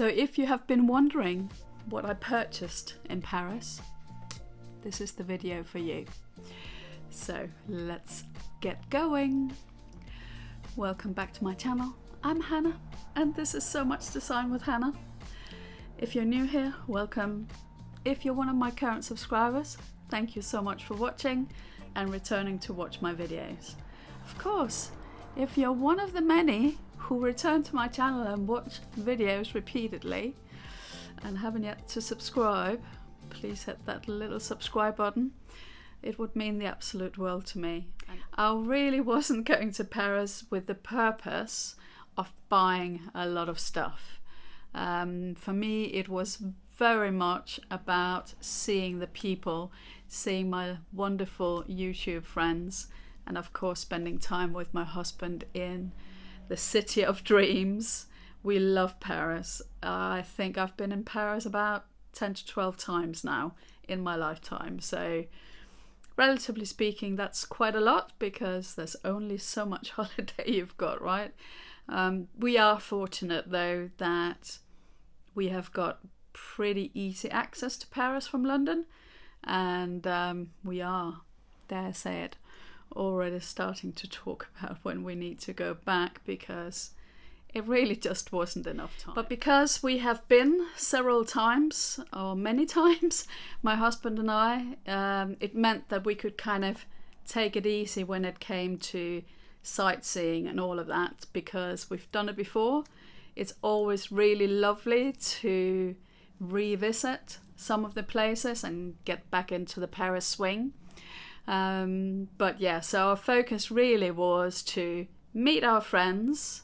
So if you have been wondering what I purchased in Paris, this is the video for you. So let's get going. Welcome back to my channel. I'm Hannah and this is So Much Design with Hannah. If you're new here, welcome. If you're one of my current subscribers, thank you so much for watching and returning to watch my videos. Of course, if you're one of the many who return to my channel and watch videos repeatedly and haven't yet to subscribe, please hit that little subscribe button. It would mean the absolute world to me. I really wasn't going to Paris with the purpose of buying a lot of stuff. For me, it was very much about seeing the people, seeing my wonderful YouTube friends, and of course spending time with my husband in the city of dreams. We love Paris. I think I've been in Paris about 10 to 12 times now in my lifetime. So relatively speaking, that's quite a lot because there's only so much holiday you've got, right? We are fortunate though that we have got pretty easy access to Paris from London, and we are, dare I say it, already starting to talk about when we need to go back because it really just wasn't enough time. But because we have been several times, or many times, my husband and I, it meant that we could kind of take it easy when it came to sightseeing and all of that, because we've done it before. It's always really lovely to revisit some of the places and get back into the Paris swing. But yeah, so our focus really was to meet our friends,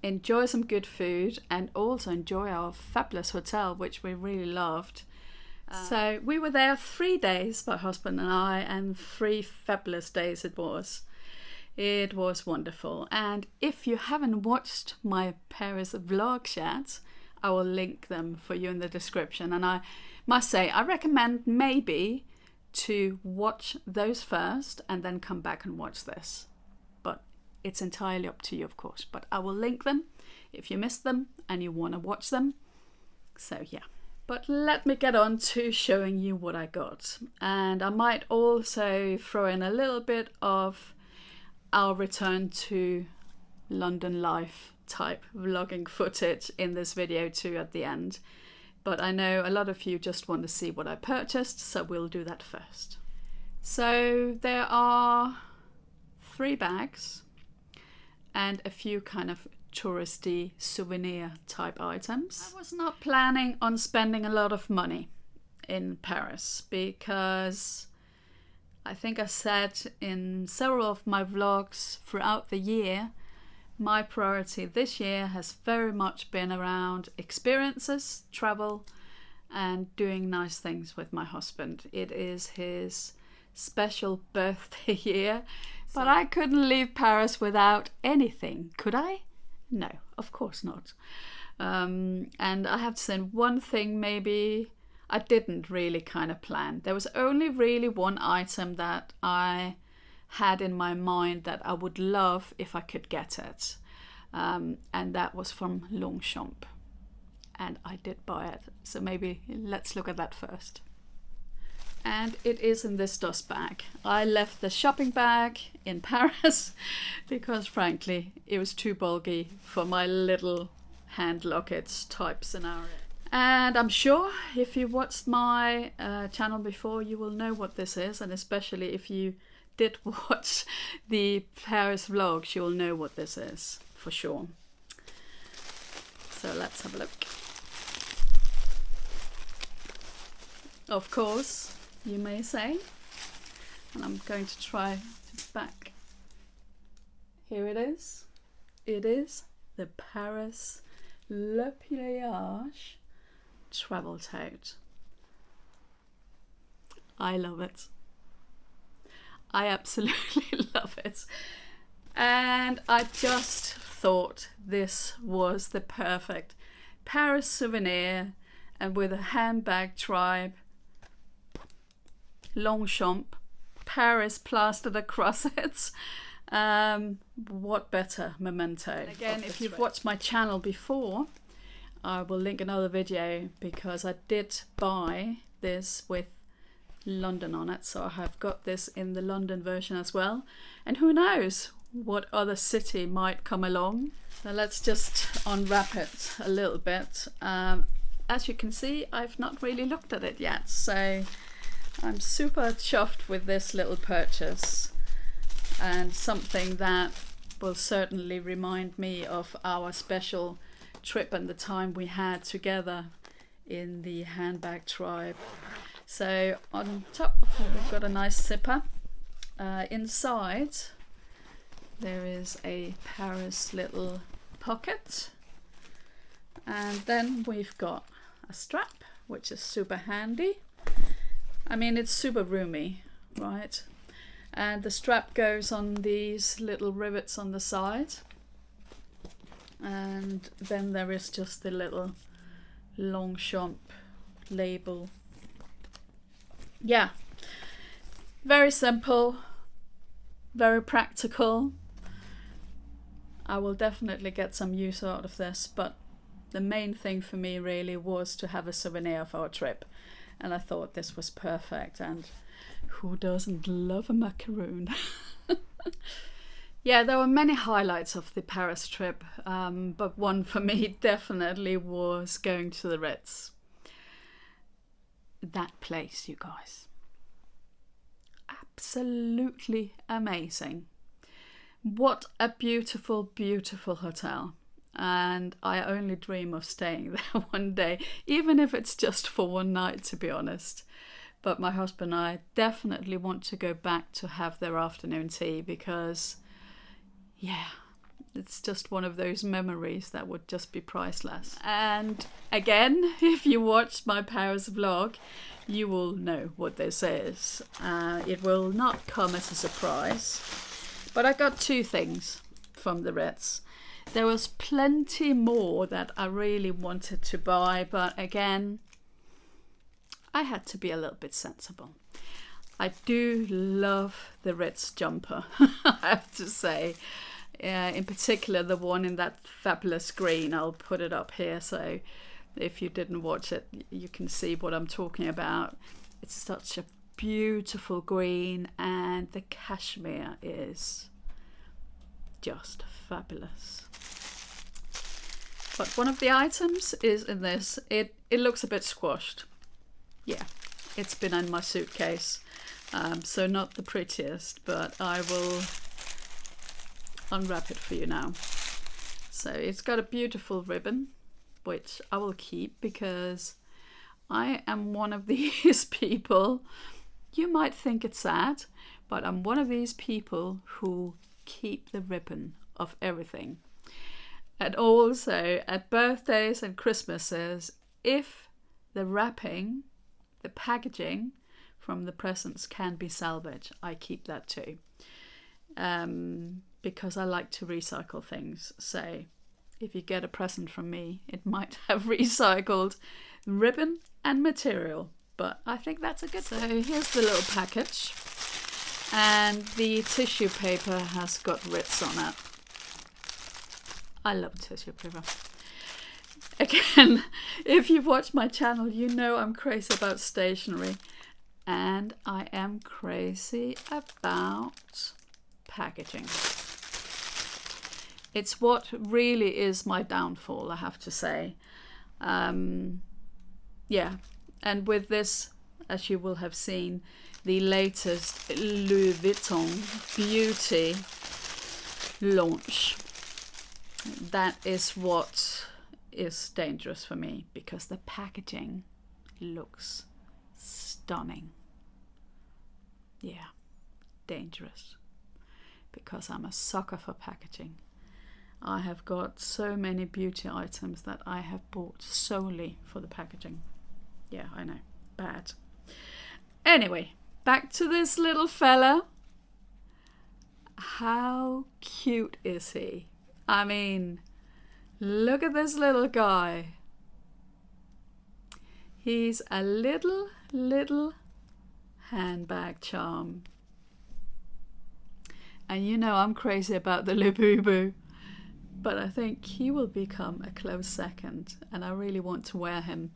enjoy some good food, and also enjoy our fabulous hotel, which we really loved. So we were there 3 days, my husband and I, and 3 fabulous days it was. It was wonderful. And if you haven't watched my Paris vlog yet, I will link them for you in the description. And I must say, I recommend maybe to watch those first and then come back and watch this. But it's entirely up to you, of course. But I will link them if you missed them and you want to watch them. So yeah. But let me get on to showing you what I got. And I might also throw in a little bit of our return to London life type vlogging footage in this video too at the end. But I know a lot of you just want to see what I purchased, so we'll do that first. So there are 3 bags and a few kind of touristy souvenir type items. I was not planning on spending a lot of money in Paris because I think I said in several of my vlogs throughout the year, my priority this year has very much been around experiences, travel, and doing nice things with my husband. It is his special birthday year, but I couldn't leave Paris without anything, could I? No, of course not. And I have to say one thing maybe I didn't really kind of plan. There was only really one item that I had in my mind that I would love if I could get it, and that was from Longchamp, and I did buy it. So maybe let's look at that first. And it is in this dust bag. I left the shopping bag in Paris because frankly it was too bulky for my little hand lockets type scenario. And I'm sure if you watched my channel before, you will know what this is, and especially if you did watch the Paris vlogs, you'll know what this is for sure. So let's have a look. Of course, you may say, and I'm going to try to back. Here it is. It is the Paris Le Pliage travel tote. I love it. I absolutely love it. And I just thought this was the perfect Paris souvenir, and with a handbag tribe, Longchamp, Paris plastered across it. What better memento? And again, if you've watched my channel before, I will link another video because I did buy this with London on it, so I have got this in the London version as well, and who knows what other city might come along. So let's just unwrap it a little bit. As you can see, I've not really looked at it yet, so I'm super chuffed with this little purchase, and something that will certainly remind me of our special trip and the time we had together in the handbag tribe. So on top we've got a nice zipper. Inside there is a Paris little pocket, and then we've got a strap, which is super handy. I mean, it's super roomy, right? And the strap goes on these little rivets on the side, and then there is just the little Longchamp label. Yeah, very simple, very practical. I will definitely get some use out of this, but the main thing for me really was to have a souvenir of our trip, and I thought this was perfect, and who doesn't love a macaroon? Yeah, there were many highlights of the Paris trip, but one for me definitely was going to the Ritz. That place, you guys, absolutely amazing. What a beautiful, beautiful hotel. And I only dream of staying there one day, even if it's just for one night, to be honest. But my husband and I definitely want to go back to have their afternoon tea, because yeah, it's just one of those memories that would just be priceless. And again, if you watched my Paris vlog, you will know what this is. It will not come as a surprise, but I got two things from the Ritz. There was plenty more that I really wanted to buy, but again, I had to be a little bit sensible. I do love the Ritz jumper, I have to say. In particular, the one in that fabulous green. I'll put it up here, so if you didn't watch it, you can see what I'm talking about. It's such a beautiful green, and the cashmere is just fabulous. But one of the items is in this. It looks a bit squashed. Yeah, it's been in my suitcase, so not the prettiest, but I will unwrap it for you now. So it's got a beautiful ribbon, which I will keep because I am one of these people. You might think it's sad, but I'm one of these people who keep the ribbon of everything. And also at birthdays and Christmases, if the wrapping, the packaging from the presents can be salvaged, I keep that too. Because I like to recycle things. So if you get a present from me, it might have recycled ribbon and material, but I think that's a good thing. So here's the little package, and the tissue paper has got Ritz on it. I love tissue paper. Again, if you've watched my channel, you know I'm crazy about stationery, and I am crazy about packaging. It's what really is my downfall, I have to say. Yeah, and with this, as you will have seen, the latest Louis Vuitton Beauty launch. That is what is dangerous for me, because the packaging looks stunning. Yeah, dangerous. Because I'm a sucker for packaging. I have got so many beauty items that I have bought solely for the packaging. Yeah, I know, bad. Anyway, back to this little fella. How cute is he? I mean, look at this little guy. He's a little handbag charm. And you know I'm crazy about the Labubu. but I think he will become a close second, and I really want to wear him,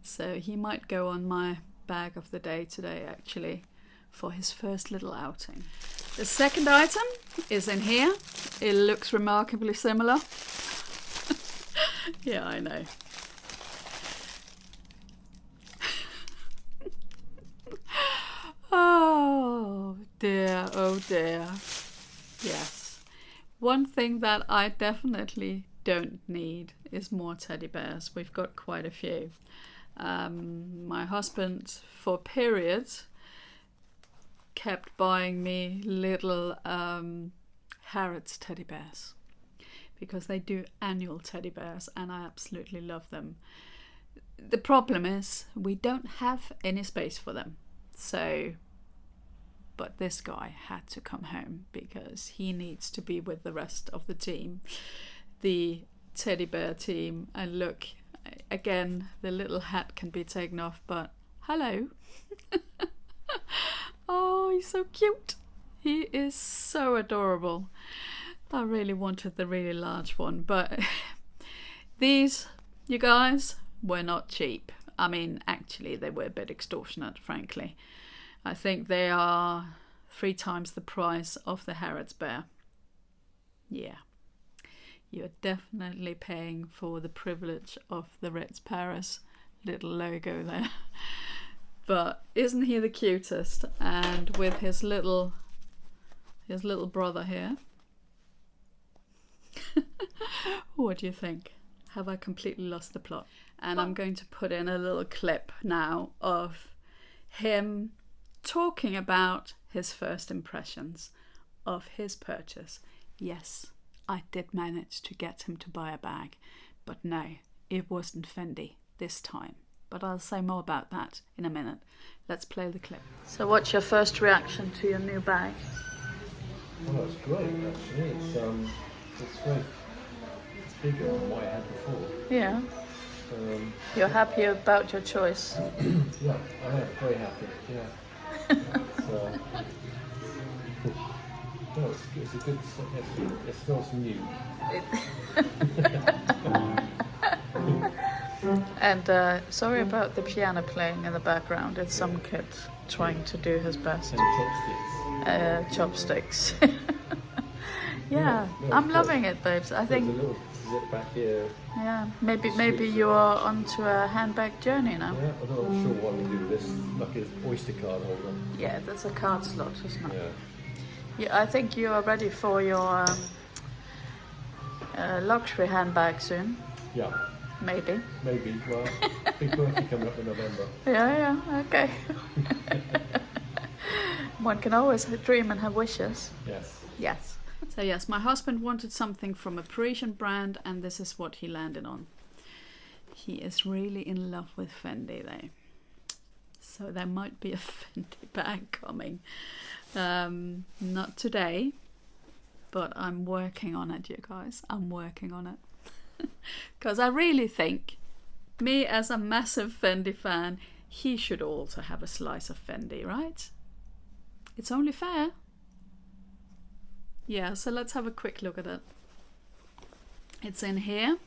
so he might go on my bag of the day today actually, for his first little outing. The second item is in here. It looks remarkably similar. Yeah, I know. Oh dear, oh dear. Yes. One thing that I definitely don't need is more teddy bears. We've got quite a few. My husband, for periods, kept buying me little Harrods teddy bears, because they do annual teddy bears and I absolutely love them. The problem is we don't have any space for them. So, but this guy had to come home because he needs to be with the rest of the team, the teddy bear team. And look, again, the little hat can be taken off, but hello. Oh, he's so cute. He is so adorable. I really wanted the really large one, but these, you guys, were not cheap. I mean, actually, they were a bit extortionate, frankly. I think they are 3 times the price of the Harrods bear. Yeah, you're definitely paying for the privilege of the RITZ Paris little logo there. But isn't he the cutest? And with his little brother here. What do you think? Have I completely lost the plot? And I'm going to put in a little clip now of him talking about his first impressions of his purchase. Yes, I did manage to get him to buy a bag, but no, it wasn't Fendi this time. But I'll say more about that in a minute. Let's play the clip. So what's your first reaction to your new bag? Well, it's great actually. It's bigger than what I had before. Yeah. You're happy about your choice? Yeah, I am very happy. Yeah. No, it's a good. It smells new. And sorry about the piano playing in the background. It's some kid trying to do his best. And chopsticks. Chopsticks. Yeah, no, I'm loving it, babes. I think. There's a little zip back here. Yeah, maybe you are onto a handbag journey now. Yeah, I'm not sure what we do with this, like an Oyster card holder. Yeah, that's a card slot, isn't it? Yeah. Yeah, I think you are ready for your luxury handbag soon. Yeah. Maybe. Maybe. Well, big birthday coming up in November. Yeah, okay. One can always dream and have wishes. Yes. Yes. So yes, my husband wanted something from a Parisian brand, and this is what he landed on. He is really in love with Fendi though. So there might be a Fendi bag coming. Not today, but I'm working on it, you guys. I'm working on it. Because I really think, me as a massive Fendi fan, he should also have a slice of Fendi, right? It's only fair. Yeah, so let's have a quick look at it. It's in here.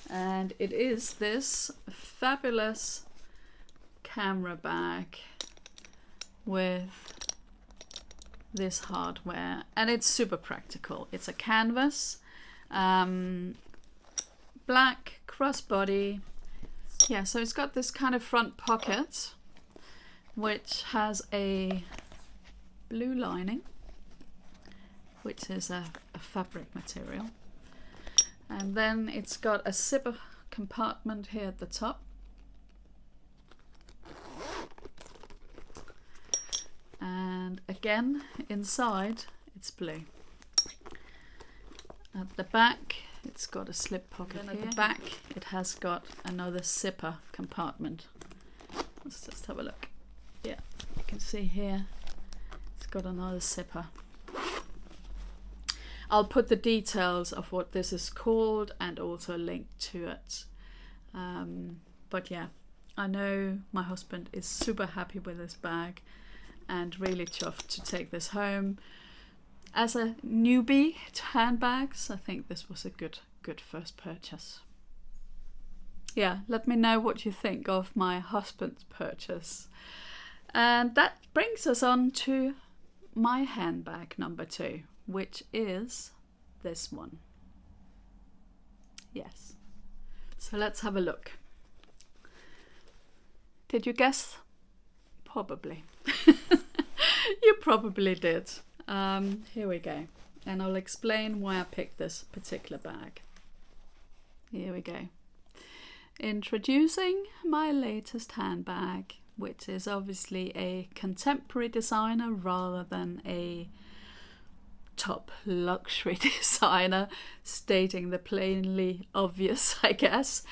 And it is this fabulous camera bag with this hardware. And it's super practical. It's a canvas. Black crossbody. Yeah, so it's got this kind of front pocket, which has a blue lining, which is a fabric material. And then it's got a zipper compartment here at the top. And again, inside, it's blue. At the back, it's got a slip pocket here. At the back, it has got another zipper compartment. Let's just have a look. Yeah, you can see here, it's got another zipper. I'll put the details of what this is called and also a link to it. But yeah, I know my husband is super happy with this bag and really chuffed to take this home. as a newbie to handbags, I think this was a good first purchase. Yeah, let me know what you think of my husband's purchase. And that brings us on to my handbag number 2, which is this one. Yes. So let's have a look. Did you guess? Probably. You probably did. Here we go. And I'll explain why I picked this particular bag. Here we go. Introducing my latest handbag, which is obviously a contemporary designer rather than a top luxury designer, stating the plainly obvious, I guess.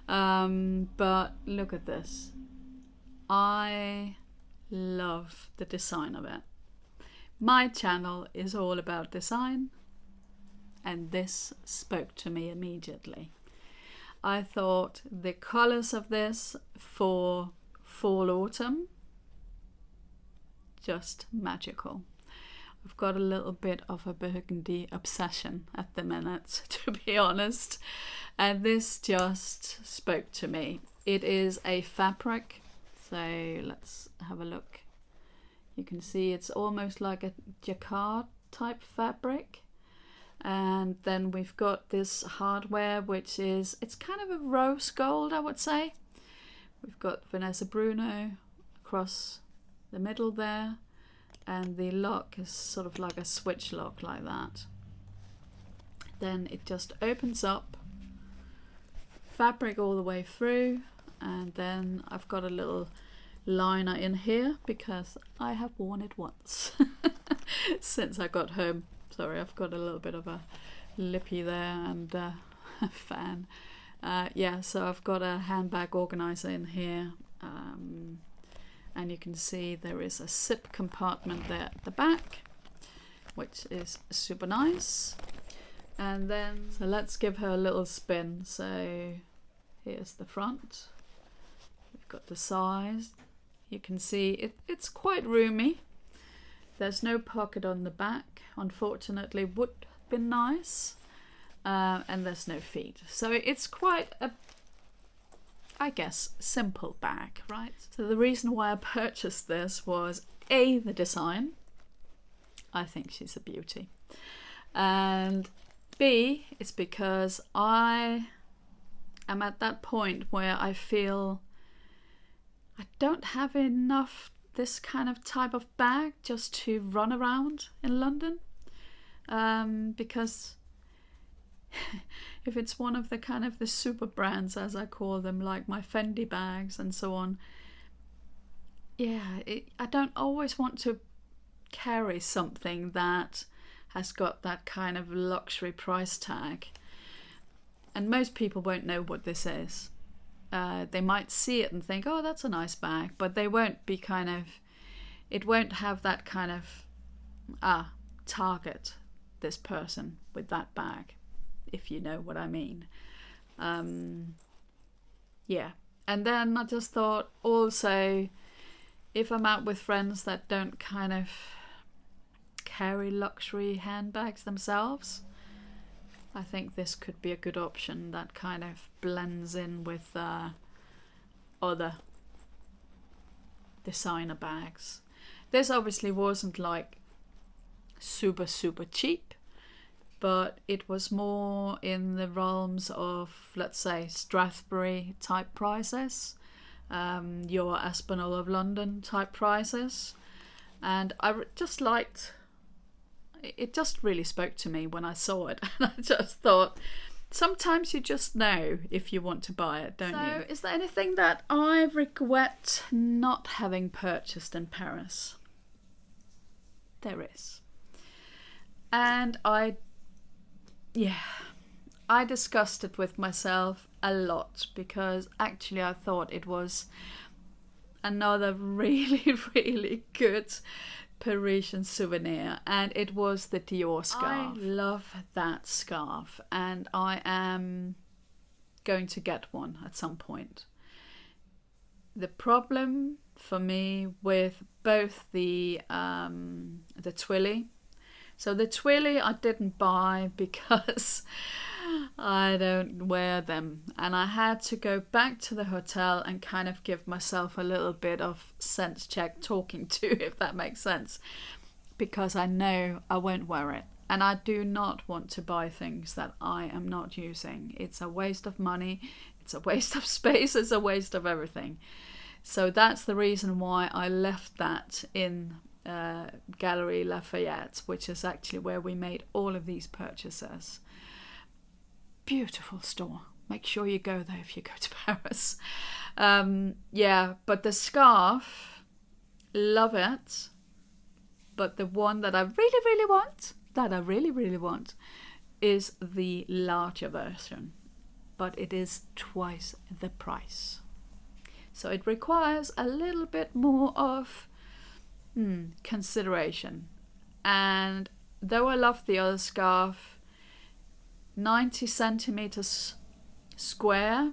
But look at this. I love the design of it. My channel is all about design, and this spoke to me immediately. I thought the colors of this for fall autumn, just magical. I've got a little bit of a burgundy obsession at the minute, to be honest, and this just spoke to me. It is a fabric, so let's have a look. You can see it's almost like a jacquard type fabric. And then we've got this hardware, which is, it's kind of a rose gold, I would say. We've got Vanessa Bruno across the middle there. And the lock is sort of like a switch lock like that. Then it just opens up, fabric all the way through. And then I've got a little liner in here because I have worn it once since I got home. Sorry, I've got a little bit of a lippy there and a fan. Yeah, so I've got a handbag organizer in here. And you can see there is a zip compartment there at the back, which is super nice. And then, so let's give her a little spin. So here's the front. We've got the size. You can see it's quite roomy. There's no pocket on the back, unfortunately. Would have been nice. And there's no feet. So it's quite a, I guess, simple bag, right? So the reason why I purchased this was A, the design. I think she's a beauty. And B, it's because I am at that point where I feel I don't have enough this kind of type of bag just to run around in London, because if it's one of the kind of the super brands, as I call them, like my Fendi bags and so on, yeah, I don't always want to carry something that has got that kind of luxury price tag, and most people won't know what this is. They might see it and think, oh, that's a nice bag, but they won't be kind of, it won't have that kind of, target this person with that bag, if you know what I mean. Yeah, and then I just thought also, if I'm out with friends that don't kind of carry luxury handbags themselves, I think this could be a good option that kind of blends in with other designer bags. This obviously wasn't like super cheap, but it was more in the realms of, let's say, Strathbury type prices, your Aspinall of London type prices, and I just liked. It just really spoke to me when I saw it, and I just thought, sometimes you just know if you want to buy it, don't you? Is there anything that I regret not having purchased in Paris? There is. And I discussed it with myself a lot, because actually I thought it was another really good Parisian souvenir, and it was the DIOR scarf. I love that scarf, and I am going to get one at some point. The problem for me with both the Twilly, So the twilly I didn't buy because I don't wear them, and I had to go back to the hotel and kind of give myself a little bit of sense check talking to, if that makes sense, because I know I won't wear it, and I do not want to buy things that I am not using. It's a waste of money, it's a waste of space, it's a waste of everything. So that's the reason why I left that in Galeries Lafayette, which is actually where we made all of these purchases. Beautiful store. Make sure you go there if you go to Paris. Yeah, but the scarf, love it. But the one that I really want, is the larger version. But it is twice the price. So it requires a little bit more of consideration. And though I love the other scarf, 90 centimeters square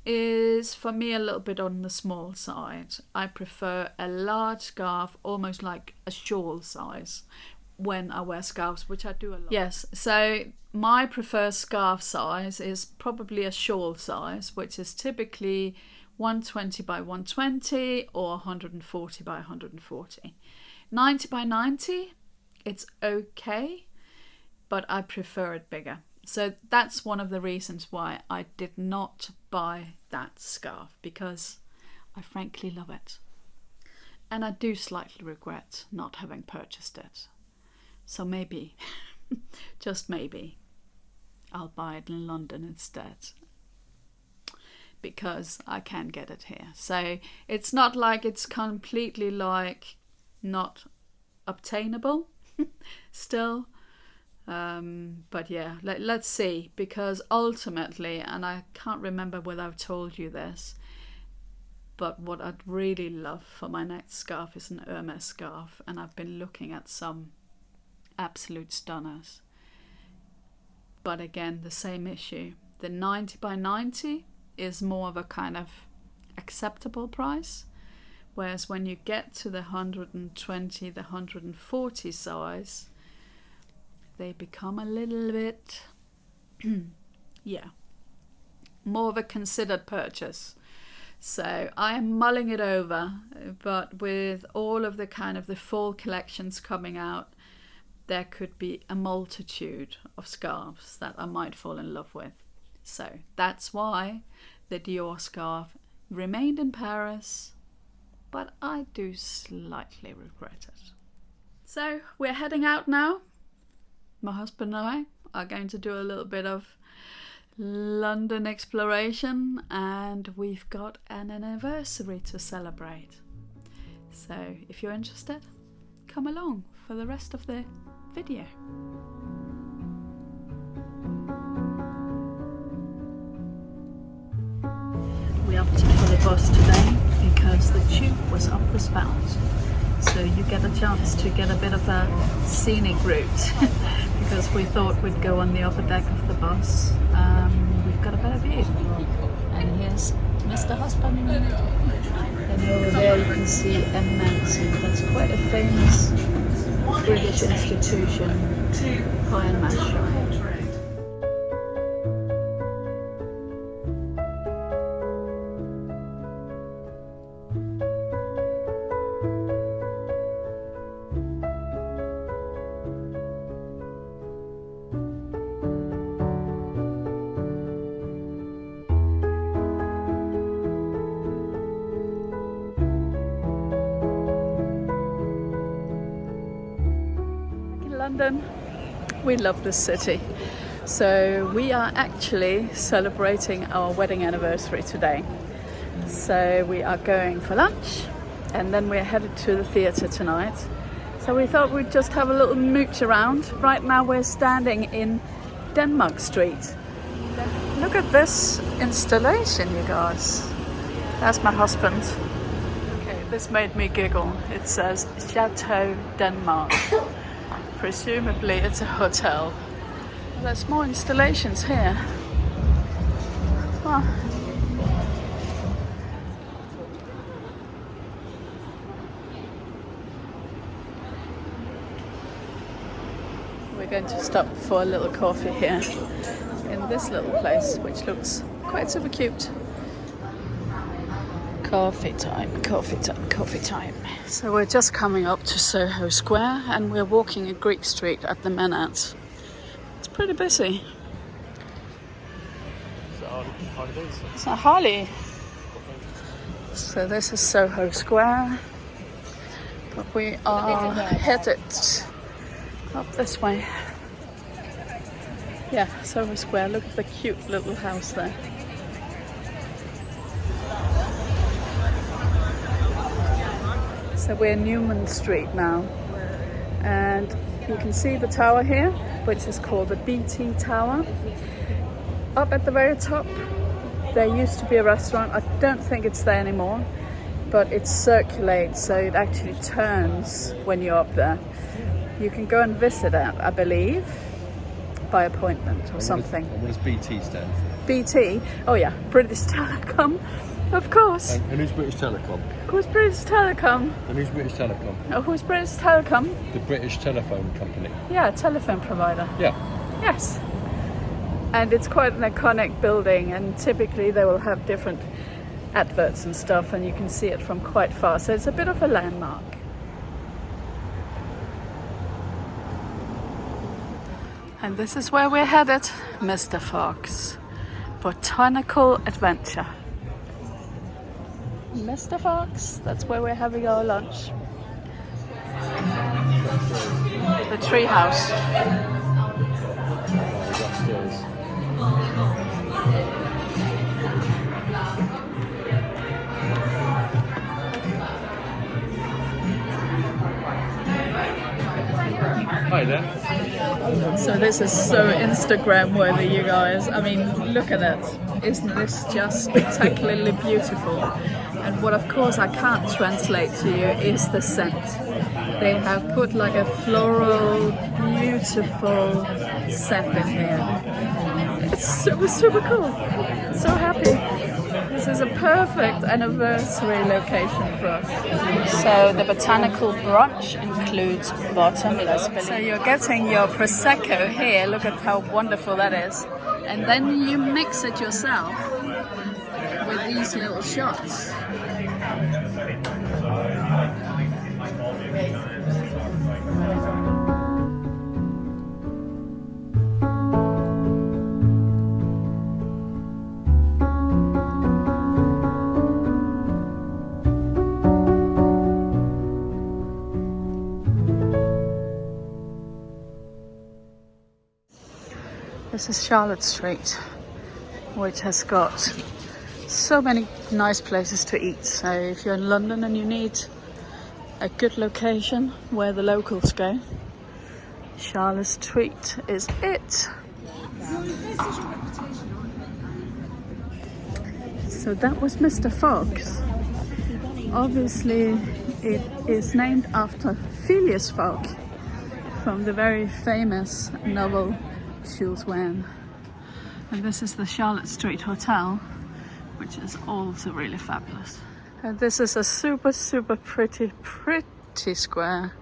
is for me a little bit on the small side. I prefer a large scarf, almost like a shawl size, when I wear scarves, which I do a lot. Yes, so my preferred scarf size is probably a shawl size, which is typically 120 by 120 or 140 by 140. 90 by 90, it's okay, but I prefer it bigger. So that's one of the reasons why I did not buy that scarf, because I frankly love it. And I do slightly regret not having purchased it. So maybe, just maybe, I'll buy it in London instead, because I can get it here. So it's not like it's completely like not obtainable still. But yeah, let's see, because ultimately, and I can't remember whether I've told you this, but what I'd really love for my next scarf is an Hermes scarf, and I've been looking at some absolute stunners. But again, the same issue. The 90 by 90 is more of a kind of acceptable price, whereas when you get to the 120, the 140 size, they become a little bit, yeah, more of a considered purchase. So I am mulling it over, but with all of the kind of the fall collections coming out, there could be a multitude of scarves that I might fall in love with. So that's why the Dior scarf remained in Paris, but I do slightly regret it. So we're heading out now. My husband and I are going to do a little bit of London exploration, and we've got an anniversary to celebrate. So if you're interested, come along for the rest of the video. We opted for the bus today because the tube was up the spout, so you get a chance to get a bit of a scenic route because we thought we'd go on the upper deck of the bus. We've got a better view, and here's Mr. Husband, and over there you can see MNC. That's quite a famous British institution, pie and mash shop. London. We love this city. So we are actually celebrating our wedding anniversary today. So we are going for lunch, and then we're headed to the theatre tonight. So we thought we'd just have a little mooch around. Right now we're standing in Denmark Street. Look at this installation, you guys. That's my husband. Okay, this made me giggle. It says Chateau Denmark. Presumably it's a hotel. There's more installations here. Well, going to stop for a little coffee here in this little place, which looks quite super cute. Coffee time, coffee time, coffee time. So we're just coming up to Soho Square and we're walking a Greek street at the minute. It's pretty busy. It's not Harley. So this is Soho Square, but we are headed up this way. Yeah, Soho Square. Look at the cute little house there. So we're in Newman Street now, and you can see the tower here, which is called the BT Tower. Up at the very top, there used to be a restaurant. I don't think it's there anymore, but it circulates, so it actually turns when you're up there. You can go and visit it, I believe, by appointment or something. And what does BT stand for? BT? Oh yeah, British Telecom. Of course. And who's British Telecom? Who's British Telecom? And who's British Telecom? Oh, who's British Telecom? The British Telephone Company. Yeah, telephone provider. Yeah. Yes. And it's quite an iconic building, and typically they will have different adverts and stuff, and you can see it from quite far. So it's a bit of a landmark. And this is where we're headed, Mr Fogg's Botanical Adventure. Mr Fogg's, that's where we're having our lunch. The tree house. Upstairs. Hi there. So this is so Instagram worthy, you guys. I mean, look at it. Isn't this just spectacularly beautiful? And what of course I can't translate to you is the scent. They have put like a floral, beautiful scent in here. It's super, super cool. So happy. This is a perfect anniversary location for us. So the botanical brunch includes bottomless. So you're getting your Prosecco here. Look at how wonderful that is. And then you mix it yourself with these little shots. This is Charlotte Street, which has got so many nice places to eat. So if you're in London and you need a good location where the locals go, Charlotte Street is it. So that was Mr Fogg's. Obviously it is named after Phileas Fogg from the very famous novel Jules Verne. And this is the Charlotte Street Hotel, which is also really fabulous. And this is a super, super pretty square.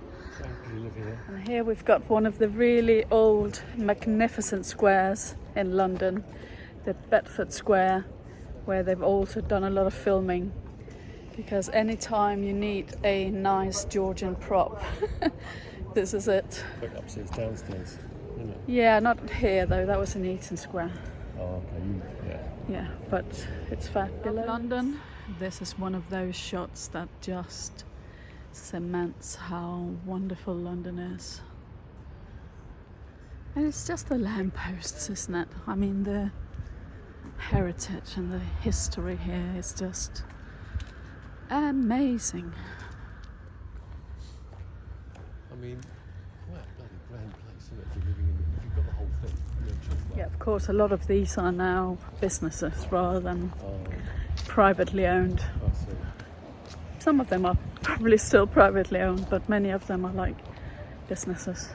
And here we've got one of the really old, magnificent squares in London, the Bedford Square, where they've also done a lot of filming. Because anytime you need a nice Georgian prop, this is it. Like upstairs, downstairs. Yeah, not here though, that was in Eaton Square. Oh, okay, yeah. Yeah, but it's fabulous. London, this is one of those shots that just cements how wonderful London is. And it's just the lampposts, isn't it? I mean, the heritage and the history here is just amazing. I mean, quite a bloody grand place, isn't it, if you're living in, if you've got the whole thing. Yeah, of course, a lot of these are now businesses rather than privately owned. I see. Some of them are probably still privately owned, but many of them are like businesses.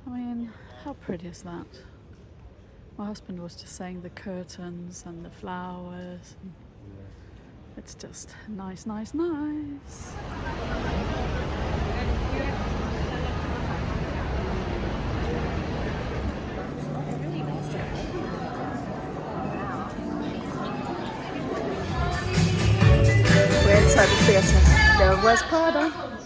I mean, how pretty is that? My husband was just saying the curtains and the flowers. And it's just nice, nice, nice. at the theatre. Go West Prada.